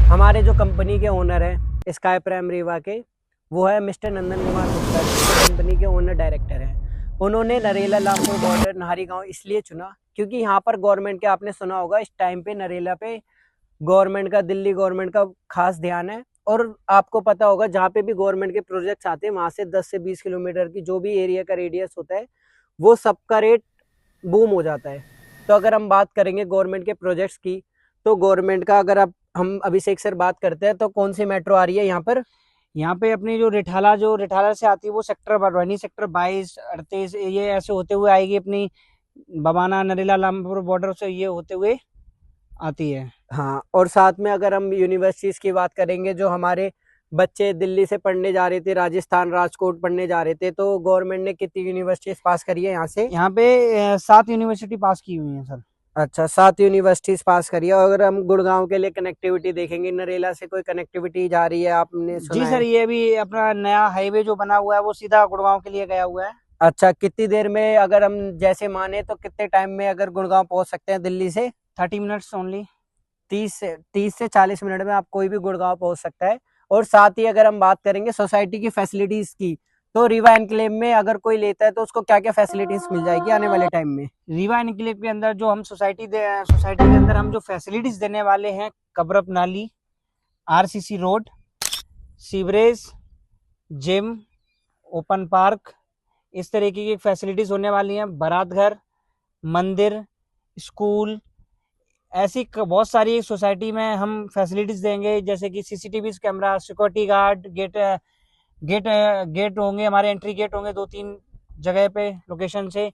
हमारे जो कंपनी के ओनर हैं स्काई प्राइम रीवा के, वो है मिस्टर नंदन कुमार गुप्ता, जो कंपनी के ओनर डायरेक्टर हैं। उन्होंने नरेला लामपुर बॉर्डर नाहरी गांव इसलिए चुना क्योंकि यहाँ पर गवर्नमेंट के, आपने सुना होगा इस टाइम पे नरेला पे गवर्नमेंट का, दिल्ली गवर्नमेंट का खास ध्यान है। और आपको पता होगा जहाँ पे भी गवर्नमेंट के प्रोजेक्ट्स आते हैं वहां से 10 से 20 किलोमीटर की जो भी एरिया का रेडियस होता है वो सबका रेट बूम हो जाता है। तो अगर हम बात करेंगे गवर्नमेंट के प्रोजेक्ट्स की, तो गवर्नमेंट का अगर आप हम अभिषेक सर बात करते हैं तो कौन सी मेट्रो आ रही है यहाँ पर? यहाँ पे अपनी जो रिठाला से आती है वो सेक्टर बरवानी, सेक्टर 22, 38 ये ऐसे होते हुए आएगी अपनी बबाना नरेला लामपुर बॉर्डर से ये होते हुए आती है। हाँ, और साथ में अगर हम यूनिवर्सिटीज की बात करेंगे, जो हमारे बच्चे दिल्ली से पढ़ने जा रहे थे, राजस्थान राजकोट पढ़ने जा रहे थे, तो गवर्नमेंट ने कितनी यूनिवर्सिटीज पास करी है यहाँ से? यहाँ पे 7 यूनिवर्सिटी पास की हुई है सर। अच्छा, 7 यूनिवर्सिटीज पास करी है। और अगर हम गुड़गांव के लिए कनेक्टिविटी देखेंगे, नरेला से कोई कनेक्टिविटी जा रही है, आपने सुना जी है? सर, ये भी अपना नया हाईवे जो बना हुआ है वो सीधा गुड़गांव के लिए गया हुआ है। अच्छा, कितनी देर में, अगर हम जैसे माने तो कितने टाइम में अगर गुड़गांव पहुंच सकते हैं दिल्ली से? 30 मिनट्स ओनली। 30 से 40 मिनट में आप कोई भी गुड़गांव पहुंच सकता है। और साथ ही अगर हम बात करेंगे सोसाइटी की फैसिलिटीज की, तो रीवा एनक्लेव में अगर कोई लेता है तो उसको क्या क्या फैसिलिटीज मिल जाएगी आने वाले टाइम में? रीवा एनक्लेव के अंदर जो हम सोसाइटी के अंदर हम जो फैसिलिटीज देने वाले हैं, कबरप नाली, RCC road, sewerage, gym, open park, इस तरीके की फैसिलिटीज होने वाली हैं। बारात घर, मंदिर, स्कूल, ऐसी बहुत सारी सोसाइटी में हम फैसिलिटीज देंगे, जैसे कि CCTV camera, security guard, gate होंगे हमारे, एंट्री गेट होंगे 2-3 जगह पे लोकेशन से।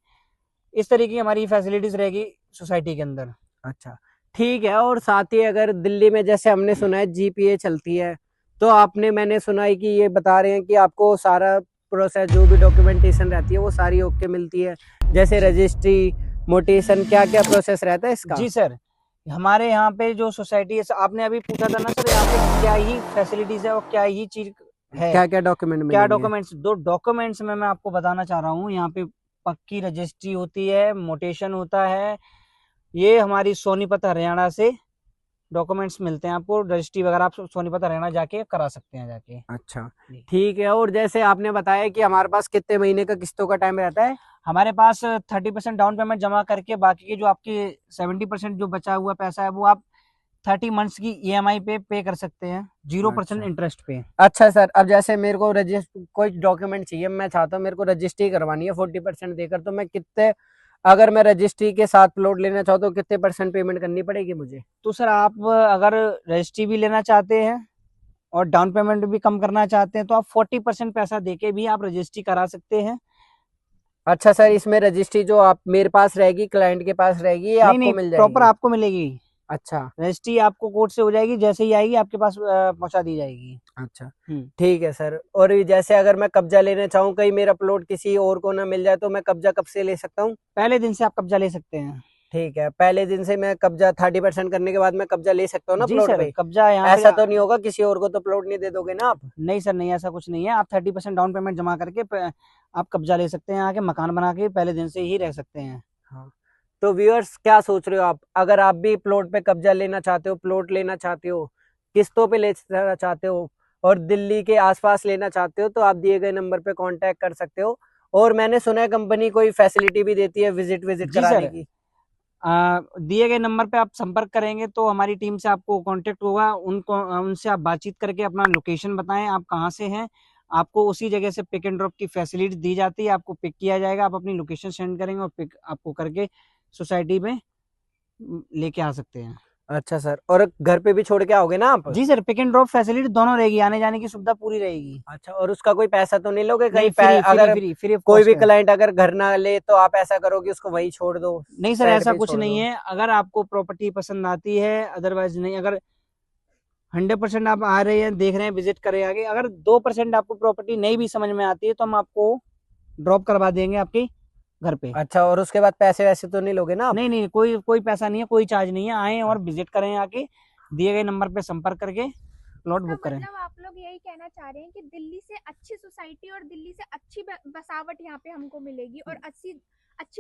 इस तरीके की हमारी फैसिलिटीज रहेगी सोसाइटी के अंदर। अच्छा, ठीक है। और साथ ही अगर दिल्ली में जैसे हमने सुना है जीपीए चलती है, तो आपने, मैंने सुना है कि ये बता रहे हैं कि आपको सारा प्रोसेस, जो भी डॉक्यूमेंटेशन रहती है वो सारी ओके मिलती है, जैसे रजिस्ट्री, मोटेशन, क्या क्या प्रोसेस रहता है इसका? जी सर, हमारे यहाँ पे जो सोसाइटी है, आपने अभी पूछा था ना सर, यहाँ पे क्या ही फैसिलिटीज है और क्या ही चीज है, क्या क्या डॉक्यूमेंट क्या मिलेंगे? डॉक्यूमेंट्स, 2 डॉक्यूमेंट्स में मैं आपको बताना चाह रहा हूँ। यहाँ पे पक्की रजिस्ट्री होती है, मोटेशन होता है, ये हमारी सोनीपत हरियाणा से डॉक्यूमेंट्स मिलते हैं आपको। रजिस्ट्री वगैरह आप सोनीपत हरियाणा जाके करा सकते हैं जाके। अच्छा, ठीक है। और जैसे आपने बताया कि हमारे पास कितने महीने का किस्तों का टाइम रहता है? हमारे पास 30% डाउन पेमेंट जमा करके बाकी की जो आपकी 70% जो बचा हुआ पैसा है वो आप 30 मंथ्स की ईएमआई पे कर सकते हैं, 0% अच्छा इंटरेस्ट पे। अच्छा सर, अब जैसे मेरे को रजिस्टर कोई डॉक्यूमेंट चाहिए, मैं चाहता हूँ मेरे को रजिस्ट्री करवानी है 40% देकर, तो मैं कितने, अगर मैं रजिस्ट्री के साथ प्लॉट लेना चाहूँ तो कितने % पेमेंट करनी पड़ेगी मुझे? तो सर आप अगर रजिस्ट्री भी लेना चाहते हैं और डाउन पेमेंट भी कम करना चाहते हैं तो आप 40% पैसा देके भी आप रजिस्ट्री करा सकते हैं। अच्छा सर, इसमें रजिस्ट्री जो आप मेरे पास रहेगी, क्लाइंट के पास रहेगी, ये नहीं आपको नहीं, मिल प्रॉपर जाएगी? आपको मिलेगी। अच्छा रजिस्ट्री आपको कोर्ट से हो जाएगी, जैसे ही आएगी आपके पास पहुंचा दी जाएगी। अच्छा, ठीक है सर। और ये जैसे अगर मैं कब्जा लेना चाहूँ, कहीं मेरा प्लॉट किसी और को ना मिल जाए, तो मैं कब्जा कब से ले सकता हूँ? पहले दिन से आप कब्जा ले सकते हैं। ठीक है, पहले दिन से मैं कब्जा, 30% करने के बाद मैं कब्जा ले सकता हूँ ना जी प्लॉट सर, पे? कब्जा यहाँ पे ऐसा तो नहीं होगा किसी और को तो प्लॉट नहीं दे दोगे ना आप? नहीं सर, नहीं, ऐसा कुछ नहीं है। आप 30% डाउन पेमेंट जमा करके आप कब्जा ले सकते हैं, आके मकान बना के पहले दिन से ही रह सकते हैं। हाँ, तो व्यूअर्स क्या सोच रहे हो आप? अगर आप भी प्लॉट पे कब्जा लेना चाहते हो, प्लॉट लेना चाहते हो, किस्तों पे लेना चाहते हो, और दिल्ली के आसपास लेना चाहते हो, तो आप दिए गए नंबर पे कांटेक्ट कर सकते हो। और मैंने सुना है कंपनी कोई फैसिलिटी भी देती है विजिट जी कराने सर, की। दिए गए नंबर पे आप संपर्क करेंगे तो हमारी टीम से आपको कांटेक्ट होगा, उनको उनसे आप बातचीत करके अपना लोकेशन बताएं, आप कहाँ से हैं, आपको उसी जगह से पिक एंड ड्रॉप की फैसिलिटी दी जाती है। आपको पिक किया जाएगा, आप अपनी लोकेशन सेंड करेंगे और पिक आपको करके सोसाइटी में लेके आ सकते हैं। अच्छा सर, और घर पे भी छोड़ के आओगे ना आप? जी sir, pick and drop facility दोनों रहेगी, आने जाने की सुविधा पूरी रहेगी। अच्छा, और उसका कोई पैसा तो नहीं लोगे नहीं, कहीं फ्री फ्री अगर फ्री फ्री ऑफ कोई भी कॉस्ट है। क्लाइंट अगर घर ना ले, तो आप ऐसा करो कि उसको वहीं छोड़ दो, नहीं सर, साइड ऐसा पे कुछ छोड़ नहीं दो? है, अगर आपको प्रॉपर्टी पसंद आती है, अदरवाइज नहीं। अगर 100% आप आ रहे हैं, देख रहे हैं, विजिट करें आगे, अगर 2% आपको प्रॉपर्टी नहीं भी समझ में आती है तो हम आपको ड्रॉप करवा देंगे आपके घर पे। अच्छा, और उसके बाद पैसे वैसे तो नहीं लोगे ना आप? नहीं नहीं, कोई कोई पैसा नहीं है, कोई चार्ज नहीं है। आए और विजिट करें, आके दिए गए नंबर पे संपर्क करके प्लॉट इसका बुक करें। मतलब आप लोग यही कहना चाह रहे हैं कि दिल्ली से अच्छी सोसाइटी और दिल्ली से अच्छी बसावट यहाँ पे हमको मिलेगी और अच्छी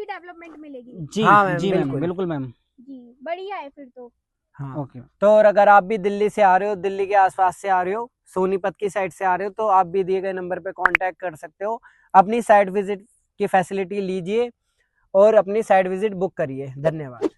डेवलपमेंट मिलेगी। जी हाँ मैम, जी मैम, बिल्कुल। बिल्कुल मैम। जी, बढ़िया है फिर तो। हाँ। ओके। तो और अगर आप भी दिल्ली से आ रहे हो, दिल्ली के आसपास से आ रहे हो, सोनीपत की साइड से आ रहे हो, तो आप भी दिए गए नंबर पे कांटेक्ट कर सकते हो। अपनी साइट विजिट की फैसिलिटी लीजिए और अपनी साइट विजिट बुक करिए। धन्यवाद।